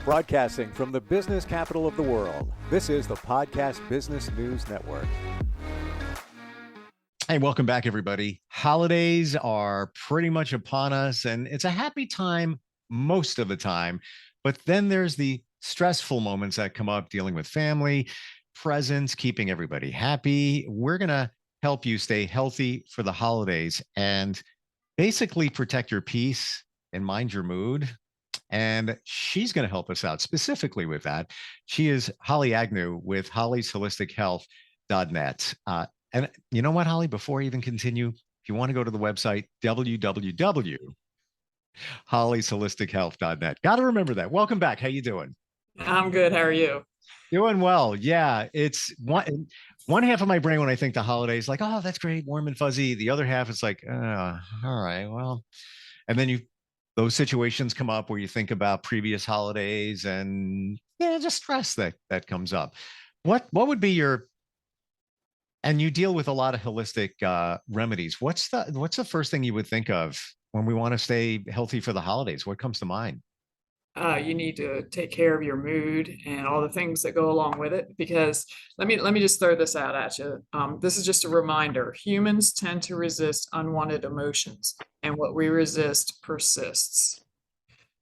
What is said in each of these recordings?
Broadcasting from the business capital of the world, this is the Podcast Business News Network. Hey, welcome back, everybody. Holidays are pretty much upon us, and it's a happy time most of the time. But then there's the stressful moments that come up dealing with family, presents, keeping everybody happy. We're going to help you stay healthy for the holidays and basically protect your peace and mind your mood. And she's going to help us out specifically with that. She is Holly Agnew with hollysholistichealth.net. And you know what, Holly, before I even continue, if you want to go to the website, www.hollysholistichealth.net. Got to remember that. Welcome back. How you doing? I'm good. How are you? Doing well. Yeah. It's one half of my brain when I think the holidays, like, oh, that's great, warm and fuzzy. The other half is like, all right, well, and then those situations come up where you think about previous holidays and just stress that comes up. What would be and you deal with a lot of holistic remedies. What's the first thing you would think of when we want to stay healthy for the holidays? What comes to mind? You need to take care of your mood and all the things that go along with it. Because let me just throw this out at you. This is just a reminder. Humans tend to resist unwanted emotions, and what we resist persists.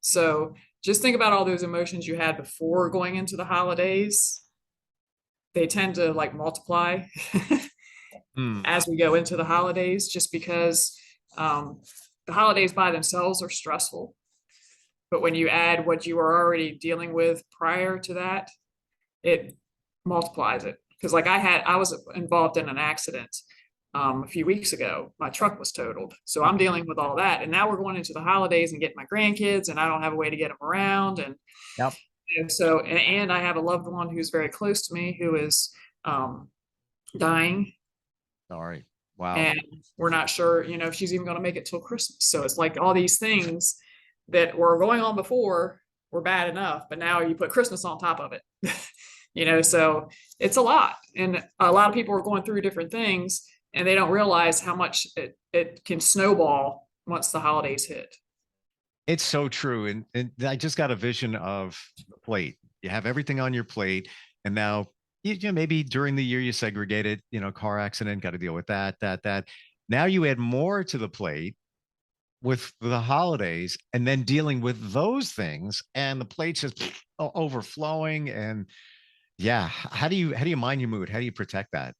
So just think about all those emotions you had before going into the holidays. They tend to like multiply as we go into the holidays, just because the holidays by themselves are stressful. But when you add what you were already dealing with prior to that, it multiplies it. Because like I was involved in an accident a few weeks ago. My truck was totaled. So I'm dealing with all that. And now we're going into the holidays and getting my grandkids, and I don't have a way to get them around. And yep. So, and I have a loved one who's very close to me who is dying. Sorry. Wow. And we're not sure, if she's even going to make it till Christmas. So it's like all these things that were going on before were bad enough, but now you put Christmas on top of it. So it's a lot. And a lot of people are going through different things, and they don't realize how much it can snowball once the holidays hit. It's so true. And I just got a vision of the plate. You have everything on your plate, and now maybe during the year you segregated, car accident, got to deal with that. Now you add more to the plate with the holidays, and then dealing with those things, and the plate's just overflowing. And how do you mind your mood? How do you protect that?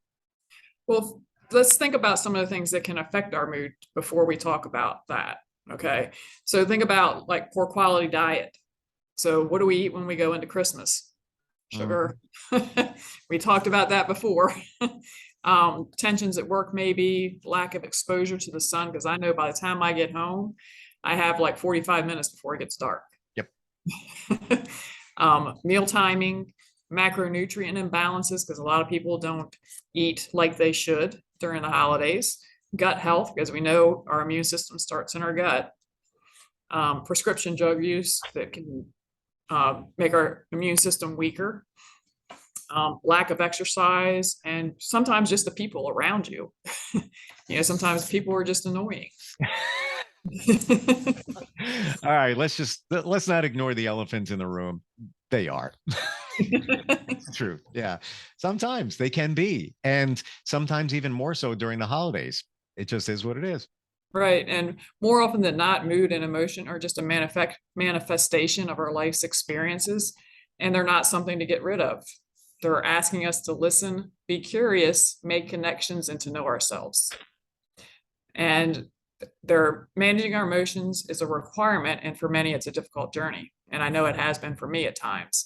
Well, let's think about some of the things that can affect our mood before we talk about that. Okay. So think about like poor quality diet. So what do we eat when we go into Christmas? Sugar. We talked about that before. Tensions at work, maybe lack of exposure to the sun. Because I know by the time I get home, I have like 45 minutes before it gets dark. Yep. Meal timing, macronutrient imbalances, because a lot of people don't eat like they should during the holidays. Gut health, because we know our immune system starts in our gut. Prescription drug use that can make our immune system weaker. Lack of exercise, and sometimes just the people around you. Sometimes people are just annoying. All right, let's not ignore the elephants in the room. They are. It's true. Yeah. Sometimes they can be, and sometimes even more so during the holidays. It just is what it is. Right. And more often than not, mood and emotion are just a manifestation of our life's experiences, and they're not something to get rid of. They're asking us to listen, be curious, make connections, and to know ourselves. And they're managing our emotions is a requirement, and for many, it's a difficult journey. And I know it has been for me at times.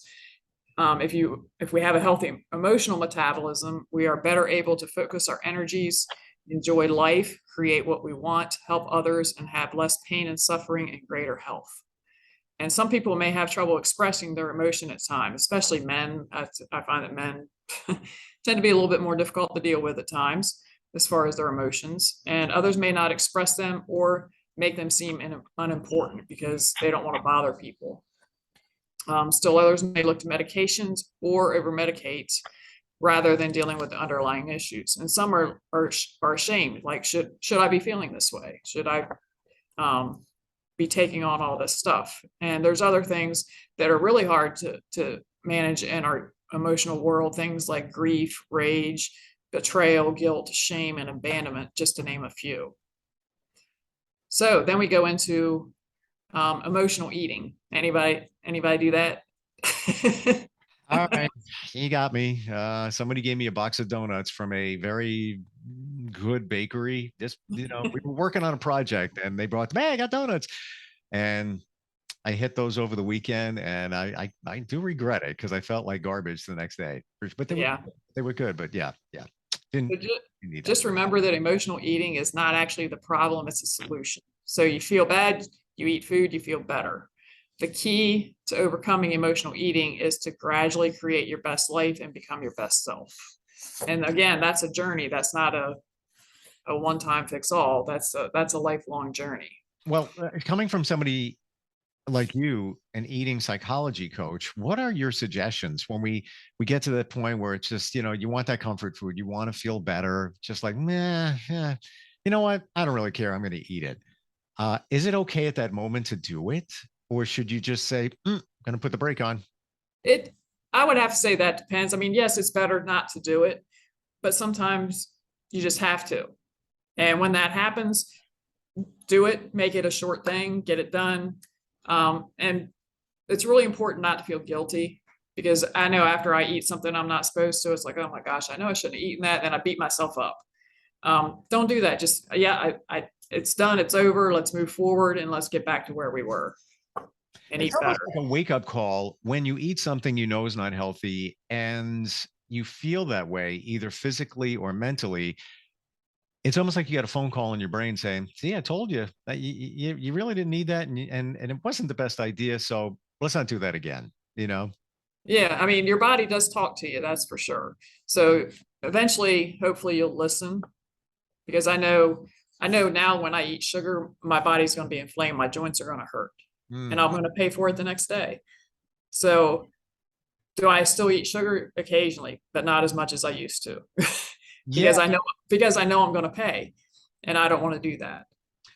If we have a healthy emotional metabolism, we are better able to focus our energies, enjoy life, create what we want, help others, and have less pain and suffering and greater health. And some people may have trouble expressing their emotion at times, especially men. I find that men tend to be a little bit more difficult to deal with at times as far as their emotions. And others may not express them or make them seem unimportant because they don't want to bother people. Still others may look to medications or over-medicate rather than dealing with the underlying issues. And some are ashamed, like, should I be feeling this way? Should I be taking on all this stuff. And there's other things that are really hard to manage in our emotional world, things like grief, rage, betrayal, guilt, shame, and abandonment, just to name a few. So then we go into emotional eating. Anybody do that? All right, you got me. Somebody gave me a box of donuts from a very good bakery. Just, we were working on a project and they brought, hey, I got donuts. And I hit those over the weekend, and I do regret it because I felt like garbage the next day. But they were good. But yeah. Didn't need that. Just remember that emotional eating is not actually the problem, it's a solution. So you feel bad, you eat food, you feel better. The key to overcoming emotional eating is to gradually create your best life and become your best self. And again, that's a journey. That's not a one-time fix all. That's a lifelong journey. Well, coming from somebody like you, an eating psychology coach, what are your suggestions when we get to that point where it's just, you want that comfort food, you want to feel better, just like, you know what? I don't really care. I'm going to eat it. Is it okay at that moment to do it? Or should you just say, I'm going to put the brake on? I would have to say that depends. I mean, yes, it's better not to do it, but sometimes you just have to. And when that happens, do it, make it a short thing, get it done. And it's really important not to feel guilty, because I know after I eat something I'm not supposed to, it's like, oh my gosh, I know I shouldn't have eaten that. And I beat myself up. Don't do that. Just, it's done. It's over. Let's move forward and let's get back to where we were. And it's eat better. like a wake-up call when you eat something is not healthy and you feel that way, either physically or mentally. It's almost like you got a phone call in your brain saying, see, I told you that you really didn't need that, and it wasn't the best idea, so let's not do that again, Yeah, I mean, your body does talk to you, that's for sure. So eventually, hopefully you'll listen, because I know now when I eat sugar, my body's going to be inflamed, my joints are going to hurt. And I'm going to pay for it the next day. So do I still eat sugar? Occasionally, but not as much as I used to. because I know I'm going to pay, and I don't want to do that.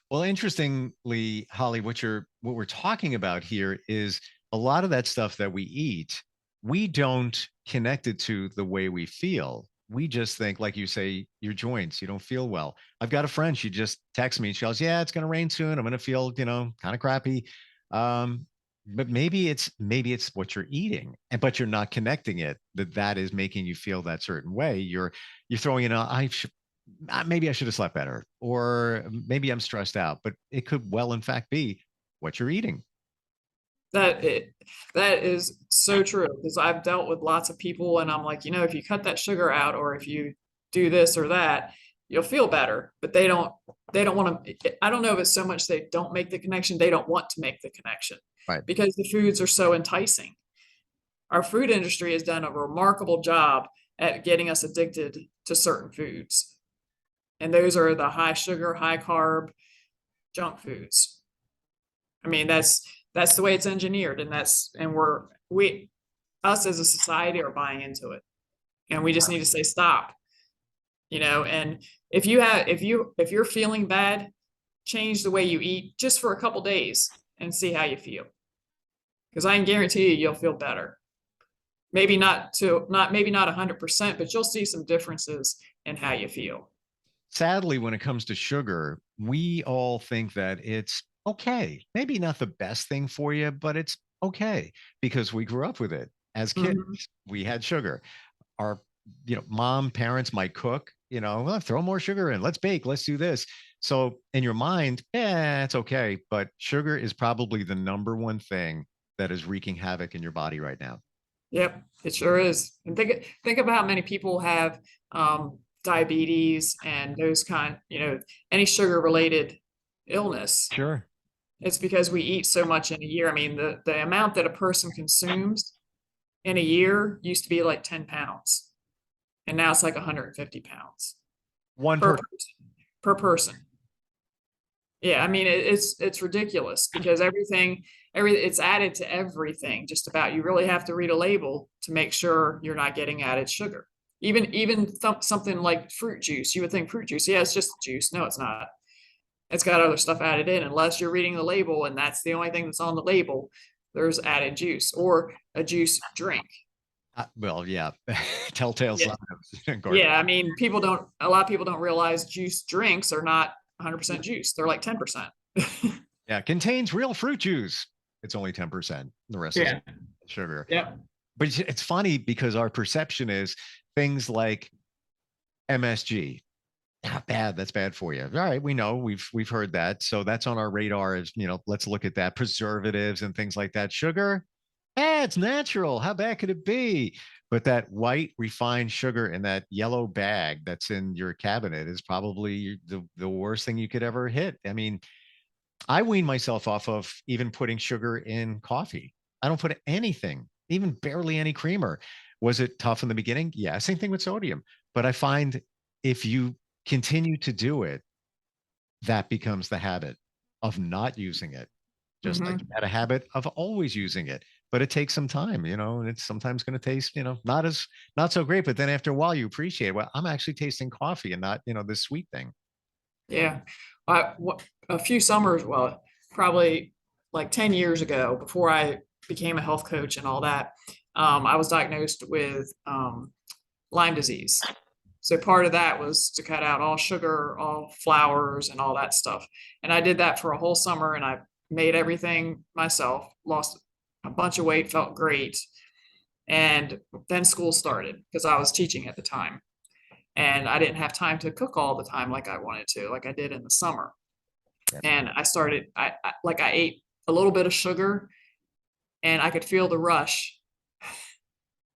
Well, interestingly, Holly, what we're talking about here is a lot of that stuff that we eat, we don't connect it to the way we feel. We just think, like you say, your joints, you don't feel well. I've got a friend, she just texts me, she goes, yeah, it's going to rain soon. I'm going to feel, kind of crappy. But maybe it's what you're eating, but you're not connecting it that is making you feel that certain way. You're throwing in maybe I should have slept better, or maybe I'm stressed out, but it could well in fact be what you're eating. That is so true, because I've dealt with lots of people and I'm like, if you cut that sugar out, or if you do this or that, you'll feel better. But they don't want to. I don't know if it's so much they don't make the connection, they don't want to make the connection. Right. Because the foods are so enticing. Our food industry has done a remarkable job at getting us addicted to certain foods. And those are the high sugar, high carb, junk foods. I mean, that's the way it's engineered, and us as a society are buying into it. And we just need to say stop. And if you're feeling bad, change the way you eat just for a couple days and see how you feel. Because I can guarantee you'll feel better. Maybe not 100%, but you'll see some differences in how you feel. Sadly, when it comes to sugar, we all think that it's okay. Maybe not the best thing for you, but it's okay because we grew up with it as kids. Mm-hmm. We had sugar. Our, mom, parents might cook, well, throw more sugar in, let's bake, let's do this. So in your mind, it's okay. But sugar is probably the number one thing that is wreaking havoc in your body right now. Yep, it sure is. And think about how many people have diabetes and those any sugar related illness. Sure. It's because we eat so much in a year. I mean, the amount that a person consumes in a year used to be like 10 pounds. And now it's like 150 pounds. Per person. Yeah, I mean, it's ridiculous, because it's added to everything just about. You really have to read a label to make sure you're not getting added sugar. Even something like fruit juice. You would think fruit juice, yeah, it's just juice. No, it's not. It's got other stuff added in, unless you're reading the label and that's the only thing that's on the label. There's added juice or a juice drink. Well, yeah, telltale Yeah. signs. Yeah, I mean, a lot of people don't realize juice drinks are not 100% juice. They're like 10%. Yeah, contains real fruit juice. It's only 10%. The rest is Yeah. sugar. Yeah. But it's funny because our perception is things like MSG. Not bad. That's bad for you. All right, we know we've heard that. So that's on our radar as, let's look at that. Preservatives and things like that. Sugar, it's natural. How bad could it be? But that white refined sugar in that yellow bag that's in your cabinet is probably the worst thing you could ever hit. I mean, I wean myself off of even putting sugar in coffee. I don't put anything, even barely any creamer. Was it tough in the beginning? Yeah, same thing with sodium. But I find if you continue to do it, that becomes the habit of not using it, just like you had a habit of always using it. But it takes some time, and it's sometimes going to taste, not so great. But then after a while, you appreciate, well, I'm actually tasting coffee and not, this sweet thing. Yeah. A few summers, well, probably like 10 years ago, before I became a health coach and all that, I was diagnosed with Lyme disease. So part of that was to cut out all sugar, all flours, and all that stuff. And I did that for a whole summer, and I made everything myself, lost a bunch of weight, felt great. And then school started because I was teaching at the time. And I didn't have time to cook all the time like I wanted to, like I did in the summer. Yeah. And I ate a little bit of sugar, and I could feel the rush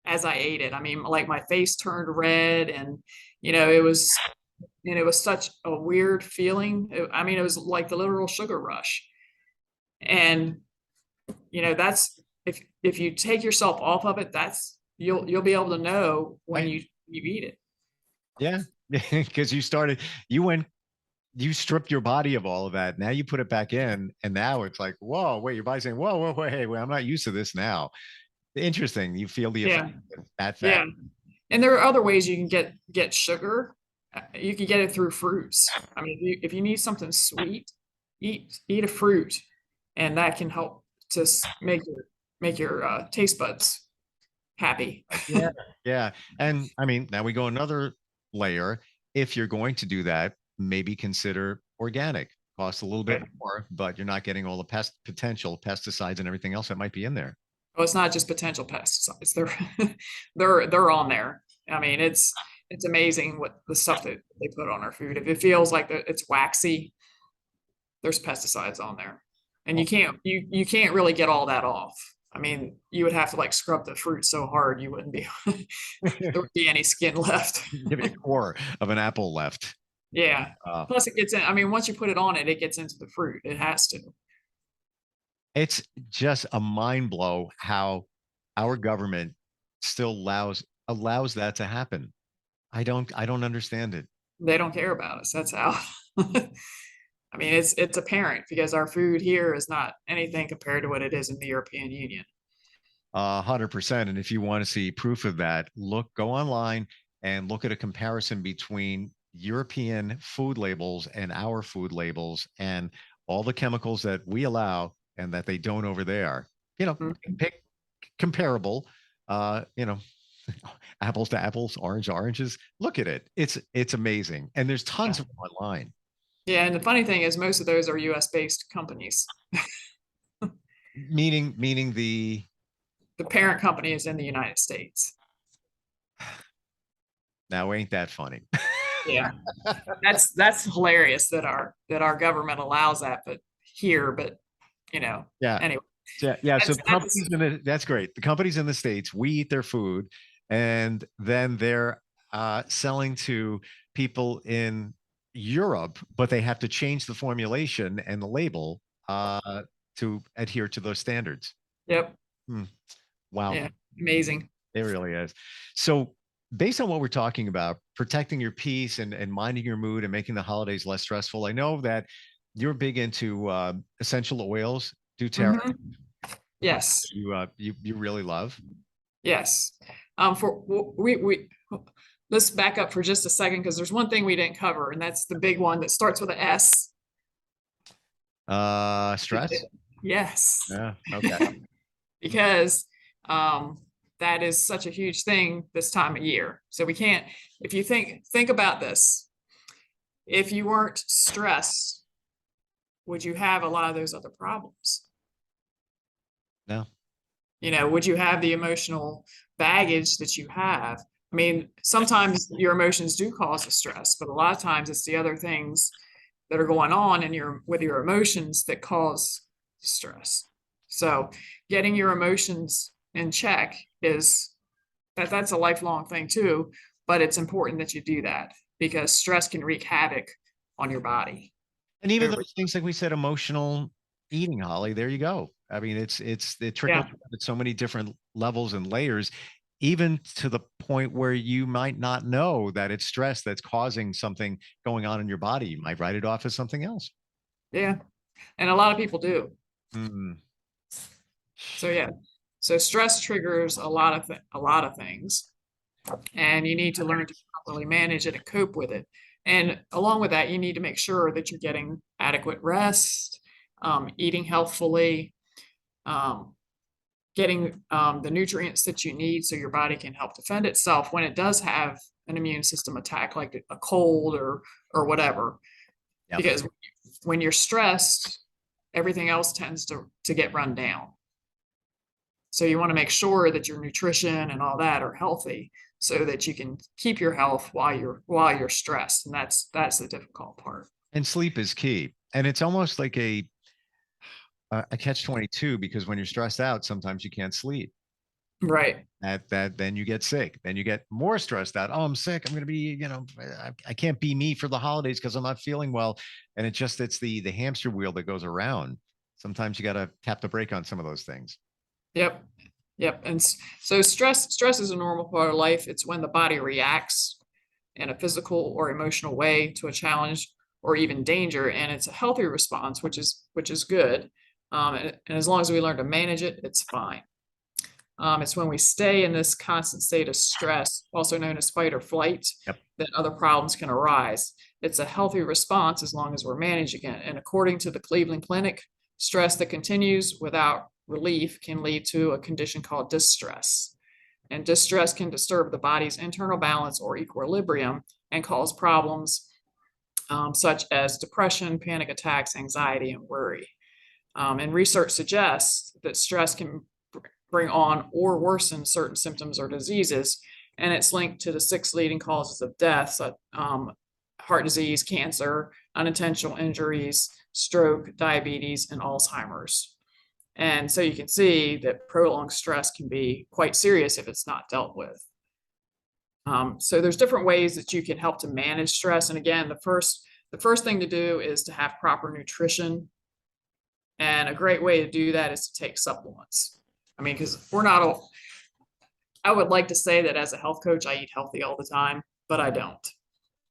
as I ate it. I mean, like my face turned red, and it was such a weird feeling. It was like the literal sugar rush. And that's, if you take yourself off of it, that's you'll be able to know when you eat it. Yeah, because you stripped your body of all of that. Now you put it back in, and now it's like, whoa, wait, your body's saying, whoa, whoa, wait, hey, wait, I'm not used to this now. Interesting. You feel the effect of that fat. Yeah. And there are other ways you can get sugar. You can get it through fruits. I mean, if you need something sweet, eat a fruit, and that can help to make your taste buds happy. Yeah, yeah. And I mean, now we go another layer. If you're going to do that, maybe consider organic. Costs a little bit more, but you're not getting all the potential pesticides and everything else that might be in there. Well, it's not just potential pesticides. They're on there. I mean, it's amazing what the stuff that they put on our food. If it feels like it's waxy, there's pesticides on there, and you can't really get all that off. I mean, you would have to like scrub the fruit so hard you wouldn't be there would be any skin left. Maybe a core of an apple left. Yeah. Plus, it gets in. I mean, once you put it on it gets into the fruit. It has to. It's just a mind blow how our government still allows that to happen. I don't understand it. They don't care about us. That's how. I mean, it's apparent because our food here is not anything compared to what it is in the European Union. 100%. And if you want to see proof of that, go online and look at a comparison between European food labels and our food labels, and all the chemicals that we allow and that they don't over there. Pick comparable, apples to apples, orange to oranges. Look at it. It's amazing. And there's tons of them online. Yeah, and the funny thing is most of those are US based companies. Meaning the parent company is in the United States. Now ain't that funny? Yeah. That's hilarious that our government allows that, but yeah. Anyway. Yeah. So that's great. The companies in the States, we eat their food, and then they're selling to people in Europe, but they have to change the formulation and the label to adhere to those standards. Yep. Wow. Yeah. Amazing. It really is. So based on what we're talking about, protecting your peace and minding your mood and making the holidays less stressful, I know that you're big into essential oils, doTERRA. Yes. You really love. Yes. Let's back up for just a second, because there's one thing we didn't cover, and that's the big one that starts with an S. Stress. Yes. Yeah. Okay. Because that is such a huge thing this time of year. So we can't, if you think about this, if you weren't stressed, would you have a lot of those other problems? No. Would you have the emotional baggage that you have? I mean, sometimes your emotions do cause the stress, but a lot of times it's the other things that are going on with your emotions that cause stress. So getting your emotions in check that's a lifelong thing too, but it's important that you do that because stress can wreak havoc on your body. And even Over- those things like we said, emotional eating, Holly, there you go. I mean, it trickles Yeah. at so many different levels and layers, even to the point where you might not know that it's stress that's causing something going on in your body. You might write it off as something else. Yeah. And a lot of people do. Mm. So yeah. So stress triggers a lot of things, and you need to learn to properly manage it and cope with it. And along with that, you need to make sure that you're getting adequate rest, eating healthfully, getting the nutrients that you need so your body can help defend itself when it does have an immune system attack, like a cold or whatever. Yep. Because when you're stressed, everything else tends to get run down. So you want to make sure that your nutrition and all that are healthy so that you can keep your health while you're stressed. And that's the difficult part. And sleep is key. And it's almost like a catch-22, because when you're stressed out, sometimes you can't sleep. Right. That then you get sick. Then you get more stressed out. Oh, I'm sick. I'm going to be, I can't be me for the holidays because I'm not feeling well. And it's the hamster wheel that goes around. Sometimes you got to tap the brake on some of those things. Yep. Yep. And so stress is a normal part of life. It's when the body reacts in a physical or emotional way to a challenge or even danger, and it's a healthy response, which is good. And as long as we learn to manage it, it's fine. It's when we stay in this constant state of stress, also known as fight or flight, Yep. that other problems can arise. It's a healthy response as long as we're managing it. And according to the Cleveland Clinic, stress that continues without relief can lead to a condition called distress. And distress can disturb the body's internal balance or equilibrium and cause problems such as depression, panic attacks, anxiety, and worry. And research suggests that stress can bring on or worsen certain symptoms or diseases, and it's linked to the 6 leading causes of death, so, heart disease, cancer, unintentional injuries, stroke, diabetes, and Alzheimer's. And so you can see that prolonged stress can be quite serious if it's not dealt with. So there's different ways that you can help to manage stress. And again, the first thing to do is to have proper nutrition. And a great way to do that is to take supplements. I mean, because I would like to say that as a health coach, I eat healthy all the time, but I don't.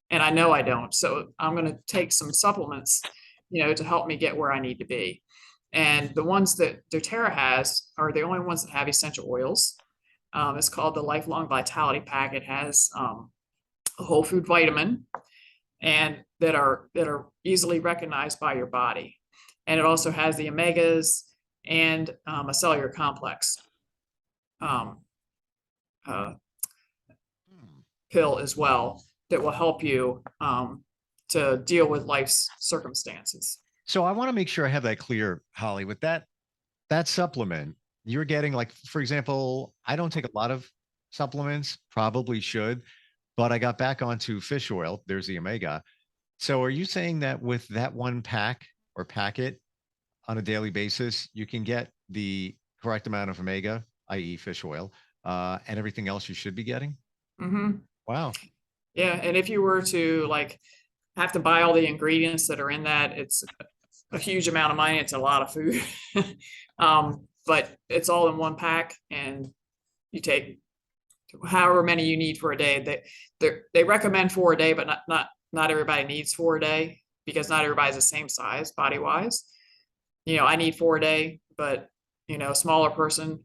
And I know I don't. So I'm going to take some supplements, to help me get where I need to be. And the ones that doTERRA has are the only ones that have essential oils. It's called the Lifelong Vitality Pack. It has a whole food vitamin and that are easily recognized by your body. And it also has the omegas and a cellular complex pill as well that will help you to deal with life's circumstances. So I want to make sure I have that clear, Holly, with that supplement you're getting. Like, for example, I don't take a lot of supplements, probably should, but I got back onto fish oil. There's the omega. So are you saying that with that one pack or packet on a daily basis, you can get the correct amount of omega, i.e. fish oil, and everything else you should be getting? Mm-hmm. Wow. Yeah. And if you were to have to buy all the ingredients that are in that, it's a huge amount of money. It's a lot of food. But it's all in one pack, and you take however many you need for a day. They recommend 4 a day, but not everybody needs 4 a day because not everybody's the same size body wise. I need 4 a day, but a smaller person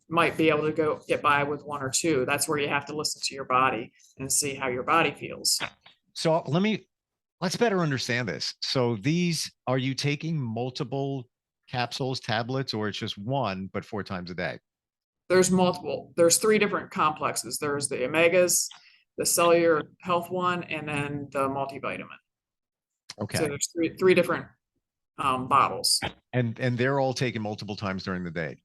might be able to get by with 1 or 2. That's where you have to listen to your body and see how your body feels. So let me let's better understand this. So are you taking multiple capsules, tablets, or it's just one, but 4 times a day? There's multiple. There's 3 different complexes. There's the omegas, the cellular health one, and then the multivitamin. Okay. So there's three different bottles. And they're all taken multiple times during the day.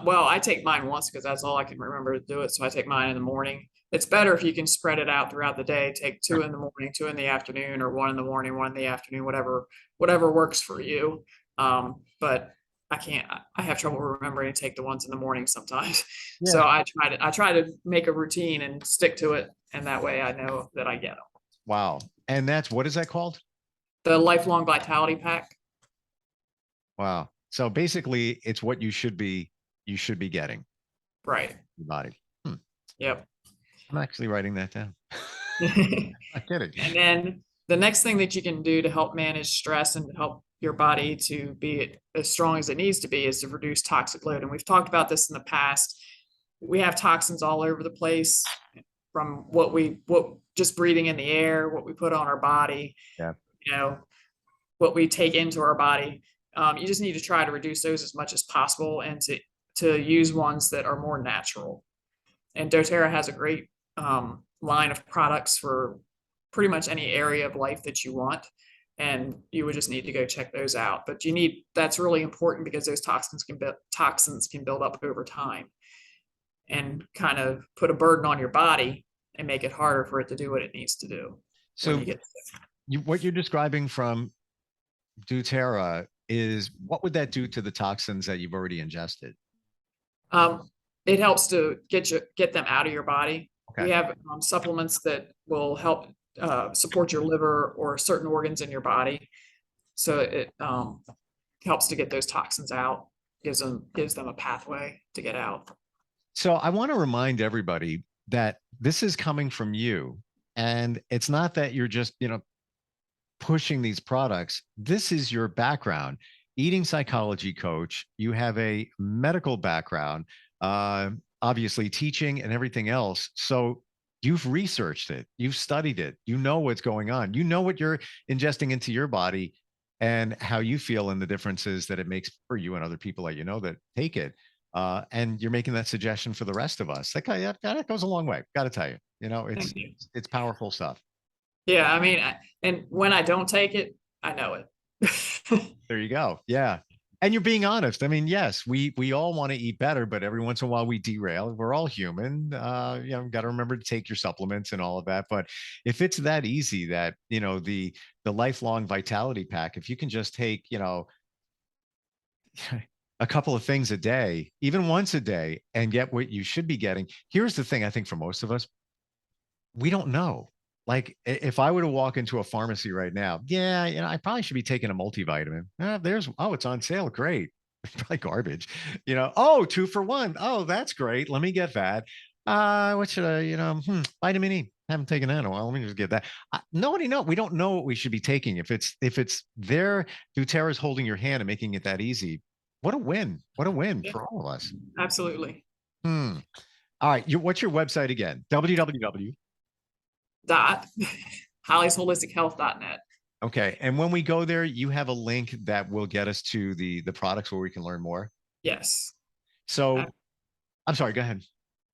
Well, I take mine once because that's all I can remember to do it. So I take mine in the morning. It's better if you can spread it out throughout the day. Take 2 in the morning, 2 in the afternoon, or 1 in the morning, 1 in the afternoon, whatever works for you. But I can't. I have trouble remembering to take the ones in the morning sometimes. Yeah. So I try to make a routine and stick to it, and that way I know that I get them. Wow. And what is that called? The lifelong vitality pack. Wow. So basically it's what you should be getting. Right. Your body. Yep. I'm actually writing that down. Not kidding. And then the next thing that you can do to help manage stress and help your body to be as strong as it needs to be is to reduce toxic load. And we've talked about this in the past. We have toxins all over the place from what just breathing in the air, what we put on our body, Yeah. What we take into our body. You just need to try to reduce those as much as possible and to use ones that are more natural. And doTERRA has a great line of products for pretty much any area of life that you want. And you would just need to go check those out. But that's really important because those toxins can build up over time and kind of put a burden on your body and make it harder for it to do what it needs to do. So what you're describing from doTERRA is, what would that do to the toxins that you've already ingested? It helps to get them out of your body. Okay. We have supplements that will help support your liver or certain organs in your body. So it helps to get those toxins out, gives them a pathway to get out. So I want to remind everybody that this is coming from you, and it's not that you're just, pushing these products. This is your background. Eating psychology coach, you have a medical background, obviously teaching and everything else. So you've researched it, you've studied it, you know what's going on, you know what you're ingesting into your body and how you feel and the differences that it makes for you and other people that that take it. And you're making that suggestion for the rest of us. That goes a long way. Got to tell you, it's powerful stuff. Yeah, I mean, and when I don't take it, I know it. There you go. Yeah. And you're being honest. I mean, yes, we all want to eat better, but every once in a while we derail. We're all human. Got to remember to take your supplements and all of that. But if it's that easy, that the lifelong vitality pack, if you can just take a couple of things a day, even once a day, and get what you should be getting. Here's the thing, I think for most of us, we don't know. Like if I were to walk into a pharmacy right now, I probably should be taking a multivitamin. It's on sale. Great. Probably garbage, 2 for 1. Oh, that's great. Let me get that. What should I, vitamin E. Haven't taken that in a while. Let me just get that. Nobody know. We don't know what we should be taking. If it's there, doTERRA's holding your hand and making it that easy. What a win. What a win for all of us. Absolutely. All right. What's your website again? www. HollysHolisticHealth.net. Okay. And when we go there, you have a link that will get us to the products where we can learn more. Yes. So I'm sorry, go ahead.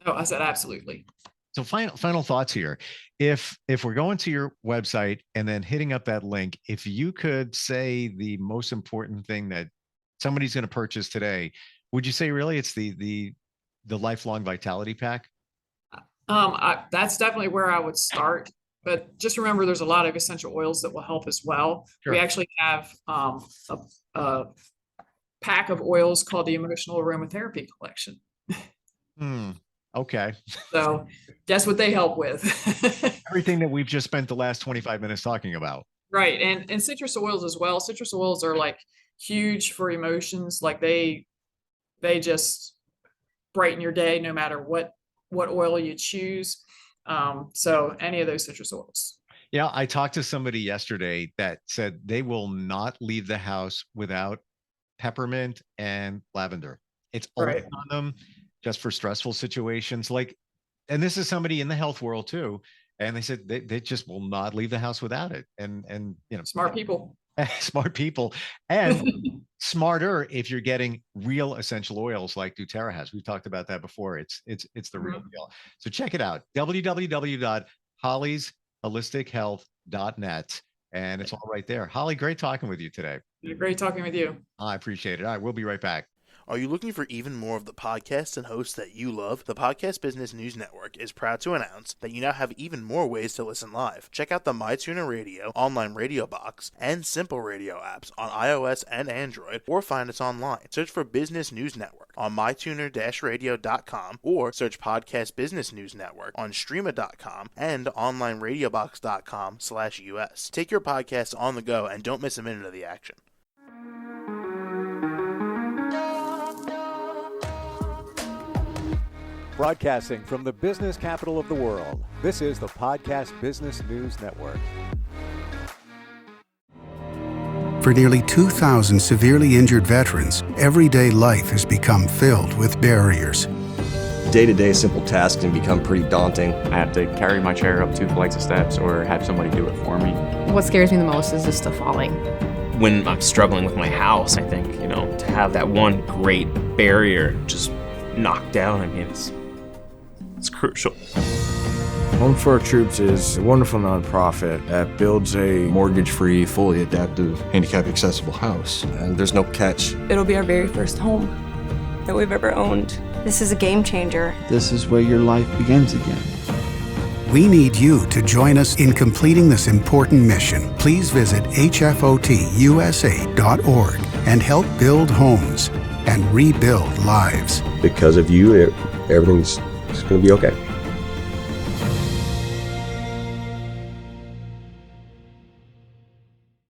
Oh, I said absolutely. So final thoughts here. If we're going to your website and then hitting up that link, if you could say the most important thing that somebody's going to purchase today, would you say really it's the lifelong vitality pack? That's definitely where I would start, but just remember there's a lot of essential oils that will help as well. Sure. We actually have a pack of oils called the Emotional Aromatherapy Collection. Okay. So guess what they help with? Everything that we've just spent the last 25 minutes talking about. Right. And citrus oils as well. Citrus oils are like huge for emotions. Like they just brighten your day no matter what oil you choose. So any of those citrus oils. Yeah, I talked to somebody yesterday that said they will not leave the house without peppermint and lavender. It's always on them, just for stressful situations. And this is somebody in the health world too. And they said they just will not leave the house without it. And Smart people. smart people, and smarter if you're getting real essential oils like doTERRA has. We've talked about that before. It's the real deal. So check it out. www.hollysHolisticHealth.net. And it's all right there. Holly, great talking with you today. Great talking with you. I appreciate it. All right, we'll be right back. Are you looking for even more of the podcasts and hosts that you love? The Podcast Business News Network is proud to announce that you now have even more ways to listen live. Check out the MyTuner Radio, online radio box, and Simple Radio apps on iOS and Android, or find us online. Search for Business News Network on mytuner-radio.com, or search Podcast Business News Network on streama.com and onlineradiobox.com/US. Take your podcast on the go and don't miss a minute of the action. Broadcasting from the business capital of the world, this is the Podcast Business News Network. For nearly 2,000 severely injured veterans, everyday life has become filled with barriers. Day-to-day simple tasks can become pretty daunting. I have to carry my chair up 2 flights of steps or have somebody do it for me. What scares me the most is just the falling. When I'm struggling with my house, I think, to have that one great barrier just knocked down, I mean, it's crucial. Home for Our Troops is a wonderful nonprofit that builds a Mortgage-free, fully adaptive, handicap-accessible house. And there's no catch. It'll be our very first home that we've ever owned. This is a game changer. This is where your life begins again. We need you to join us in completing this important mission. Please visit hfotusa.org and help build homes and rebuild lives. Because of you, everything's going to be okay.